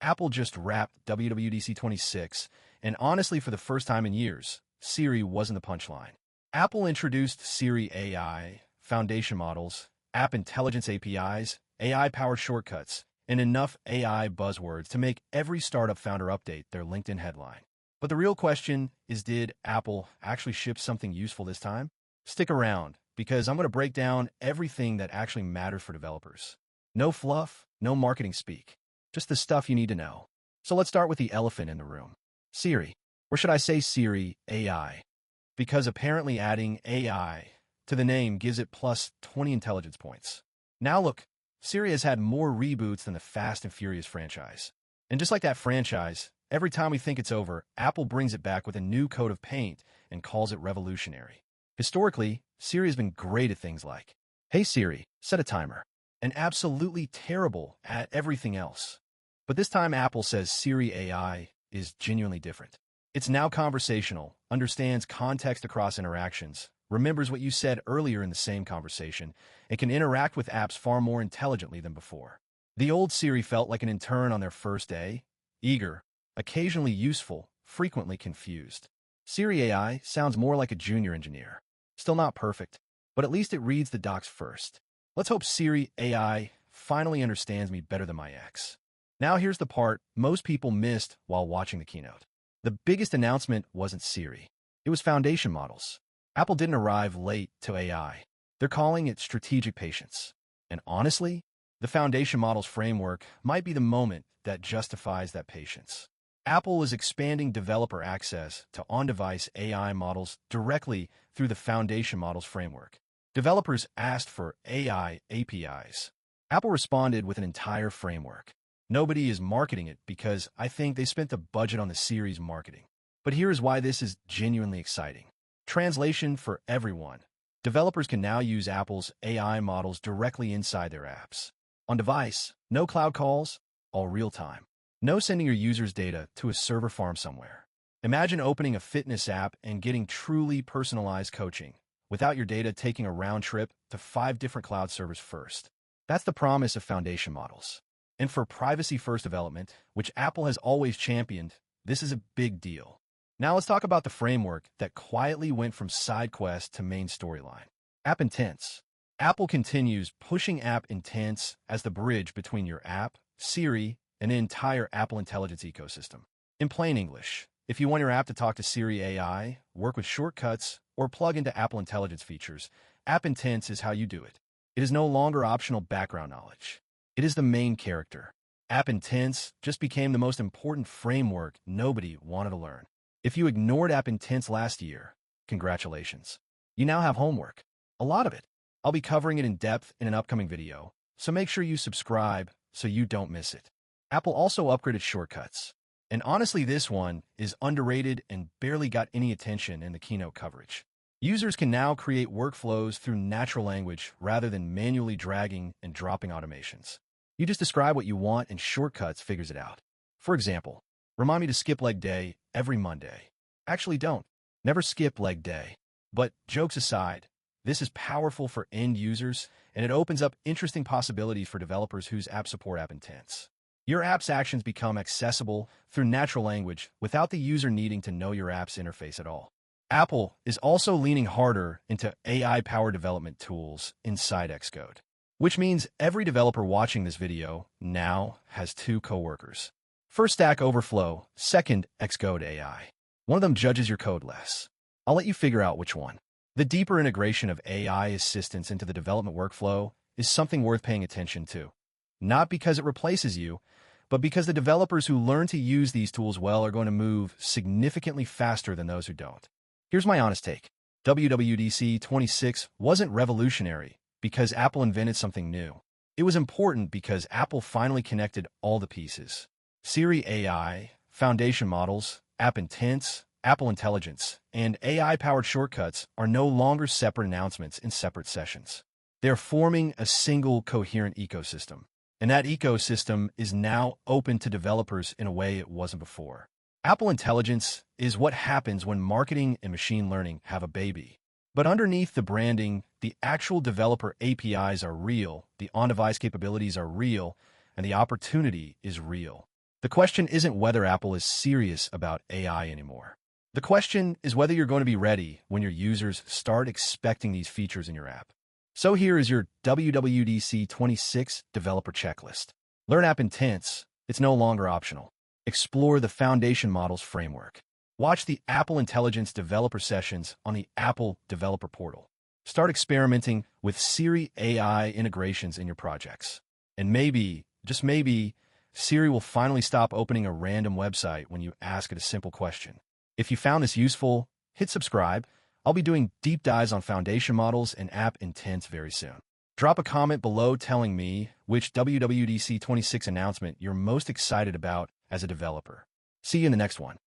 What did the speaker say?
Apple just wrapped WWDC26, and honestly, for the first time in years, Siri wasn't the punchline. Apple introduced Siri AI, foundation models, app intelligence APIs, AI-powered shortcuts, and enough AI buzzwords to make every startup founder update their LinkedIn headline. But the real question is, did Apple actually ship something useful this time? Stick around, because I'm going to break down everything that actually matters for developers. No fluff, no marketing speak. Just the stuff you need to know. So let's start with the elephant in the room. Siri. Or should I say Siri AI? Because apparently adding AI to the name gives it plus 20 intelligence points. Now look, Siri has had more reboots than the Fast and Furious franchise. And just like that franchise, every time we think it's over, Apple brings it back with a new coat of paint and calls it revolutionary. Historically, Siri has been great at things like, "Hey Siri, set a timer," and absolutely terrible at everything else. But this time Apple says Siri AI is genuinely different. It's now conversational, understands context across interactions, remembers what you said earlier in the same conversation, and can interact with apps far more intelligently than before. The old Siri felt like an intern on their first day, eager, occasionally useful, frequently confused. Siri AI sounds more like a junior engineer. Still not perfect, but at least it reads the docs first. Let's hope Siri AI finally understands me better than my ex. Now here's the part most people missed while watching the keynote. The biggest announcement wasn't Siri. It was foundation models. Apple didn't arrive late to AI. They're calling it strategic patience. And honestly, the foundation models framework might be the moment that justifies that patience. Apple is expanding developer access to on-device AI models directly through the foundation models framework. Developers asked for AI APIs. Apple responded with an entire framework. Nobody is marketing it because I think they spent the budget on the Siri's marketing. But here is why this is genuinely exciting. Translation for everyone. Developers can now use Apple's AI models directly inside their apps. On device, no cloud calls, all real-time. No sending your users' data to a server farm somewhere. Imagine opening a fitness app and getting truly personalized coaching without your data taking a round trip to 5 different cloud servers first. That's the promise of foundation models. And for privacy-first development, which Apple has always championed, this is a big deal. Now let's talk about the framework that quietly went from side quest to main storyline. App Intents. Apple continues pushing App Intents as the bridge between your app, Siri, and the entire Apple Intelligence ecosystem. In plain English, if you want your app to talk to Siri AI, work with shortcuts, or plug into Apple Intelligence features, App Intents is how you do it. It is no longer optional background knowledge. It is the main character. App Intents just became the most important framework nobody wanted to learn. If you ignored App Intents last year, congratulations. You now have homework. A lot of it. I'll be covering it in depth in an upcoming video, so make sure you subscribe so you don't miss it. Apple also upgraded shortcuts. And honestly, this one is underrated and barely got any attention in the keynote coverage. Users can now create workflows through natural language rather than manually dragging and dropping automations. You just describe what you want and Shortcuts figures it out. For example, remind me to skip leg day every Monday. Actually, don't. Never skip leg day. But jokes aside, this is powerful for end users, and it opens up interesting possibilities for developers whose apps support App Intents. Your app's actions become accessible through natural language without the user needing to know your app's interface at all. Apple is also leaning harder into AI-powered development tools inside Xcode, which means every developer watching this video now has 2 coworkers. First, Stack Overflow. Second, Xcode AI. One of them judges your code less. I'll let you figure out which one. The deeper integration of AI assistance into the development workflow is something worth paying attention to. Not because it replaces you, but because the developers who learn to use these tools well are going to move significantly faster than those who don't. Here's my honest take. WWDC26 wasn't revolutionary because Apple invented something new. It was important because Apple finally connected all the pieces. Siri AI, foundation models, App Intents, Apple Intelligence, and AI-powered shortcuts are no longer separate announcements in separate sessions. They're forming a single coherent ecosystem. And that ecosystem is now open to developers in a way it wasn't before. Apple Intelligence is what happens when marketing and machine learning have a baby. But underneath the branding, the actual developer APIs are real, the on-device capabilities are real, and the opportunity is real. The question isn't whether Apple is serious about AI anymore. The question is whether you're going to be ready when your users start expecting these features in your app. So here is your WWDC26 developer checklist. Learn app intents. It's no longer optional. Explore the foundation models framework. Watch the Apple Intelligence developer sessions on the Apple Developer Portal. Start experimenting with Siri AI integrations in your projects. And maybe, just maybe, Siri will finally stop opening a random website when you ask it a simple question. If you found this useful, hit subscribe. I'll be doing deep dives on foundation models and app intents very soon. Drop a comment below telling me which WWDC26 announcement you're most excited about as a developer. See you in the next one.